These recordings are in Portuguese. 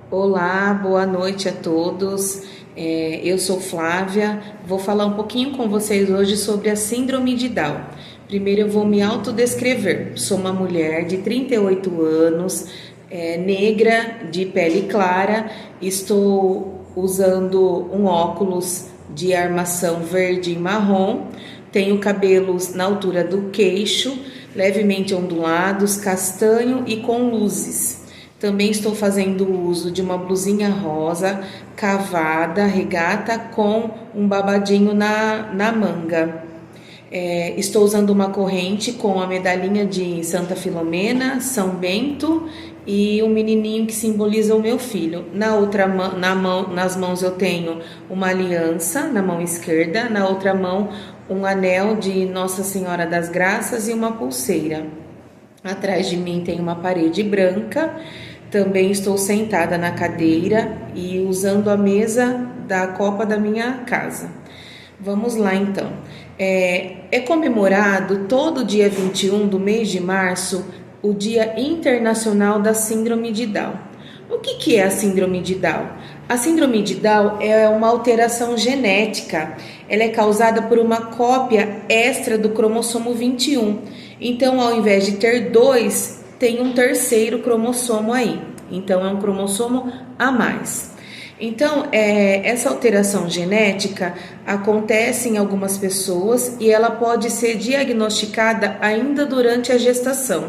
Olá, boa noite a todos. Eu sou Flávia. Vou falar um pouquinho com vocês hoje sobre a Síndrome de Down. Primeiro, eu vou me autodescrever. Sou uma mulher de 38 anos, negra, de pele clara. Estou usando um óculos de armação verde e marrom. Tenho cabelos na altura do queixo, levemente ondulados, castanho e com luzes. Também estou fazendo uso de uma blusinha rosa, cavada, regata, com um babadinho na manga. Estou usando uma corrente com a medalhinha de Santa Filomena, São Bento e um menininho que simboliza o meu filho. Nas mãos eu tenho uma aliança, na mão esquerda, na outra mão um anel de Nossa Senhora das Graças e uma pulseira. Atrás de mim tem uma parede branca. Também estou sentada na cadeira e usando a mesa da copa da minha casa. Vamos lá então. É comemorado todo dia 21 do mês de março o Dia Internacional da Síndrome de Down. O que é a Síndrome de Down? A Síndrome de Down é uma alteração genética. Ela é causada por uma cópia extra do cromossomo 21. Então, ao invés de ter dois, tem um terceiro cromossomo aí. Então, é um cromossomo a mais. Então, essa alteração genética acontece em algumas pessoas e ela pode ser diagnosticada ainda durante a gestação.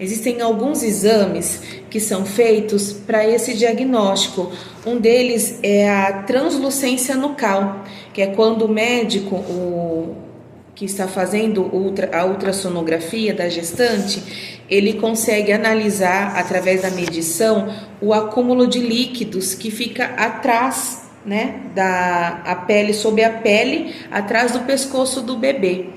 Existem alguns exames que são feitos para esse diagnóstico. Um deles é a translucência nucal, que é quando o médico, que está fazendo a ultrassonografia da gestante, ele consegue analisar através da medição o acúmulo de líquidos que fica atrás, né, a pele, sob a pele, atrás do pescoço do bebê.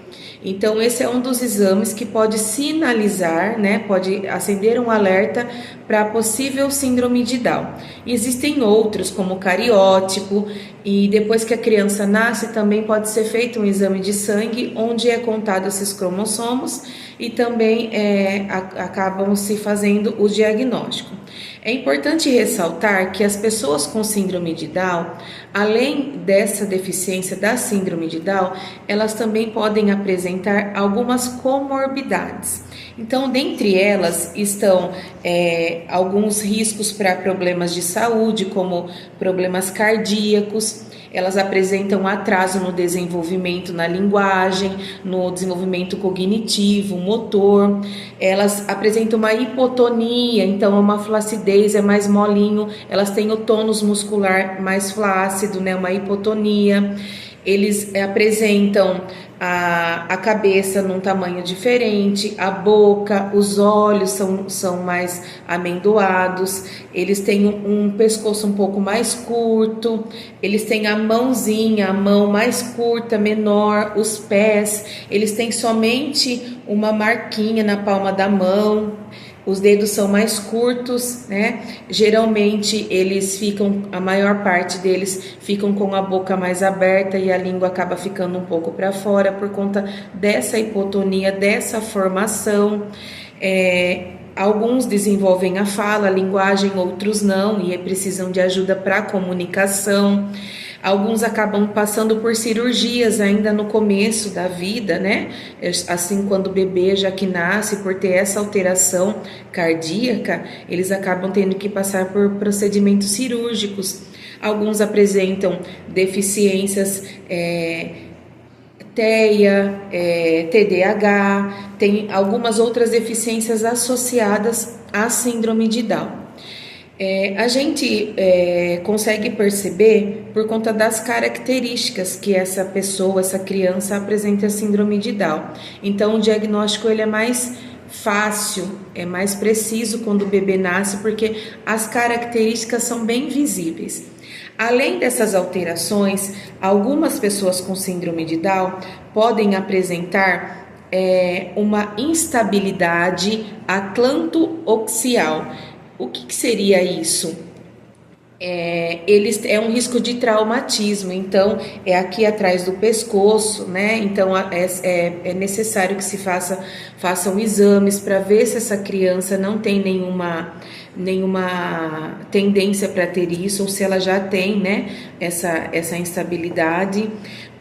Então, esse é um dos exames que pode sinalizar, né, pode acender um alerta para a possível síndrome de Down. Existem outros, como o cariótipo, e depois que a criança nasce, também pode ser feito um exame de sangue, onde é contado esses cromossomos e também acabam se fazendo o diagnóstico. É importante ressaltar que as pessoas com síndrome de Down, além dessa deficiência da síndrome de Down, elas também podem apresentar algumas comorbidades. Então, dentre elas estão alguns riscos para problemas de saúde, como problemas cardíacos. Elas apresentam atraso no desenvolvimento na linguagem, no desenvolvimento cognitivo, motor. Elas apresentam uma hipotonia, então é uma flacidez, é mais molinho. Elas têm o tônus muscular mais flácido, né? Uma hipotonia. Eles apresentam a cabeça num tamanho diferente, a boca, os olhos são mais amendoados, eles têm um pescoço um pouco mais curto, eles têm a mão mais curta, menor, os pés, eles têm somente uma marquinha na palma da mão. Os dedos são mais curtos, né? Geralmente a maior parte deles ficam com a boca mais aberta e a língua acaba ficando um pouco para fora por conta dessa hipotonia, dessa formação. Alguns desenvolvem a fala, a linguagem, outros não, e precisam de ajuda para a comunicação. Alguns acabam passando por cirurgias ainda no começo da vida, né? Assim, quando o bebê já que nasce, por ter essa alteração cardíaca, eles acabam tendo que passar por procedimentos cirúrgicos. Alguns apresentam deficiências TEA, TDAH, tem algumas outras deficiências associadas à síndrome de Down. A gente consegue perceber por conta das características que essa pessoa, essa criança apresenta a síndrome de Down. Então, o diagnóstico ele é mais fácil, é mais preciso quando o bebê nasce, porque as características são bem visíveis. Além dessas alterações, algumas pessoas com síndrome de Down podem apresentar uma instabilidade atlanto-oxial. O que seria isso? É um risco de traumatismo, então é aqui atrás do pescoço, né? Então é necessário que se façam exames para ver se essa criança não tem nenhuma tendência para ter isso, ou se ela já tem, né, essa instabilidade,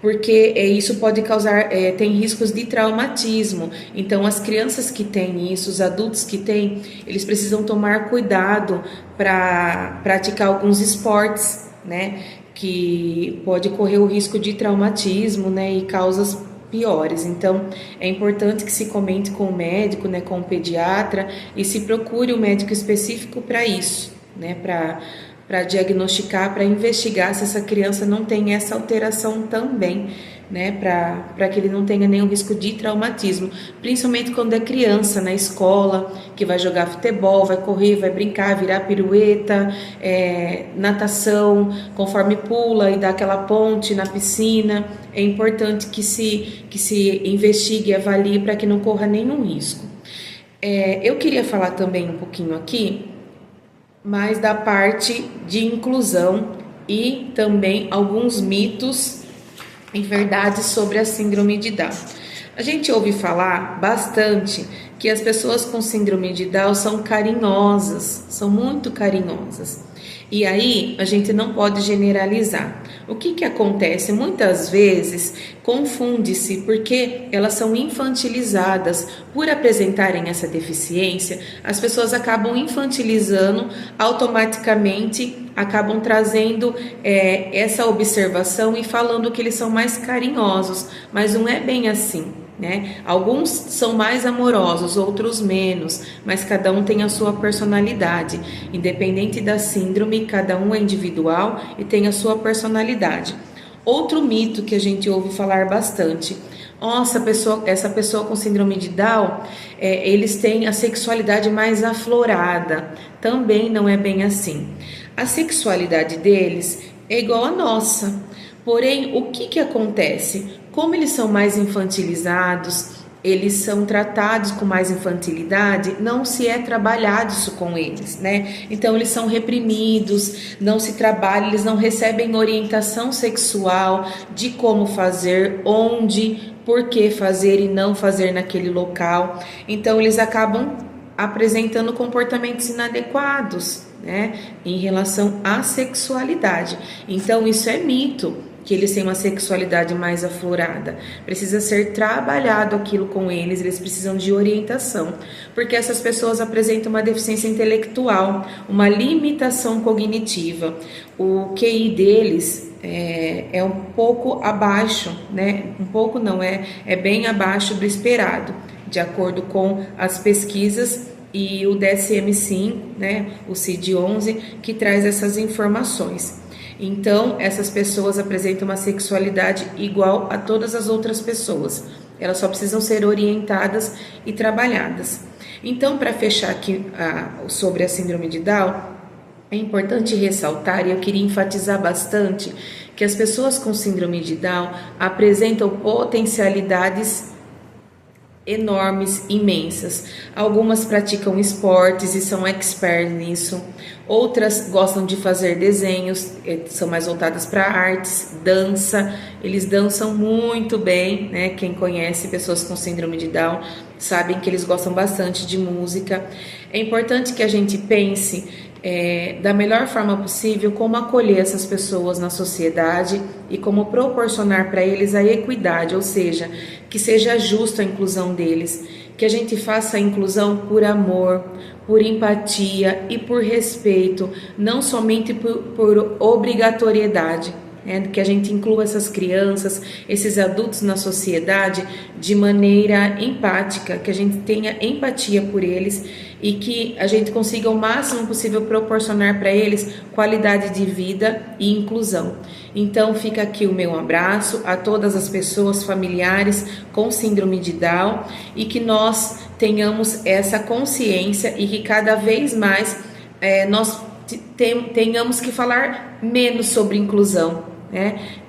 porque isso pode causar, tem riscos de traumatismo. Então, as crianças que têm isso, os adultos que têm, eles precisam tomar cuidado para praticar alguns esportes, né, que pode correr o risco de traumatismo, né, e causas piores. Então, é importante que se comente com o médico, né, com o pediatra, e se procure um médico específico para isso, né, para diagnosticar, para investigar se essa criança não tem essa alteração também, né, para que ele não tenha nenhum risco de traumatismo, principalmente quando é criança na escola, que vai jogar futebol, vai correr, vai brincar, virar pirueta, natação, conforme pula e dá aquela ponte na piscina. É importante que se investigue e avalie para que não corra nenhum risco. Eu queria falar também um pouquinho aqui mais da parte de inclusão e também alguns mitos e verdades sobre a síndrome de Down. A gente ouve falar bastante que as pessoas com síndrome de Down são carinhosas, são muito carinhosas. E aí a gente não pode generalizar. O que acontece? Muitas vezes confunde-se porque elas são infantilizadas. Por apresentarem essa deficiência, as pessoas acabam infantilizando, automaticamente acabam trazendo essa observação e falando que eles são mais carinhosos, mas não é bem assim, né? Alguns são mais amorosos, outros menos, mas cada um tem a sua personalidade. Independente da síndrome, cada um é individual e tem a sua personalidade. Outro mito que a gente ouve falar bastante: nossa, essa pessoa com síndrome de Down, eles têm a sexualidade mais aflorada. Também não é bem assim. A sexualidade deles é igual à nossa. Porém, o que acontece? Como eles são mais infantilizados, eles são tratados com mais infantilidade, não se é trabalhado isso com eles, né? Então, eles são reprimidos, não se trabalha, eles não recebem orientação sexual de como fazer, onde, por que fazer e não fazer naquele local. Então, eles acabam apresentando comportamentos inadequados, né, em relação à sexualidade. Então, isso é mito, que eles têm uma sexualidade mais aflorada. Precisa ser trabalhado aquilo com eles, eles precisam de orientação, porque essas pessoas apresentam uma deficiência intelectual, uma limitação cognitiva. O QI deles é um pouco abaixo, né? Um pouco não, é bem abaixo do esperado, de acordo com as pesquisas e o DSM-5, né? O CID-11, que traz essas informações. Então, essas pessoas apresentam uma sexualidade igual a todas as outras pessoas. Elas só precisam ser orientadas e trabalhadas. Então, para fechar aqui sobre a síndrome de Down, é importante ressaltar, e eu queria enfatizar bastante, que as pessoas com síndrome de Down apresentam potencialidades enormes, imensas. Algumas praticam esportes e são experts nisso. Outras gostam de fazer desenhos, são mais voltadas para artes, dança. Eles dançam muito bem, né? Quem conhece pessoas com síndrome de Down sabem que eles gostam bastante de música. É importante que a gente pense da melhor forma possível como acolher essas pessoas na sociedade e como proporcionar para eles a equidade, ou seja, que seja justa a inclusão deles, que a gente faça a inclusão por amor, por empatia e por respeito, não somente por obrigatoriedade. Que a gente inclua essas crianças, esses adultos na sociedade de maneira empática, que a gente tenha empatia por eles e que a gente consiga o máximo possível proporcionar para eles qualidade de vida e inclusão. Então fica aqui o meu abraço a todas as pessoas familiares com síndrome de Down e que nós tenhamos essa consciência e que cada vez mais nós tenhamos que falar menos sobre inclusão.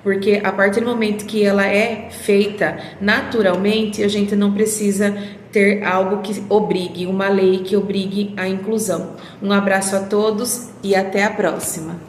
Porque a partir do momento que ela é feita naturalmente, a gente não precisa ter algo que obrigue, uma lei que obrigue a inclusão. Um abraço a todos e até a próxima.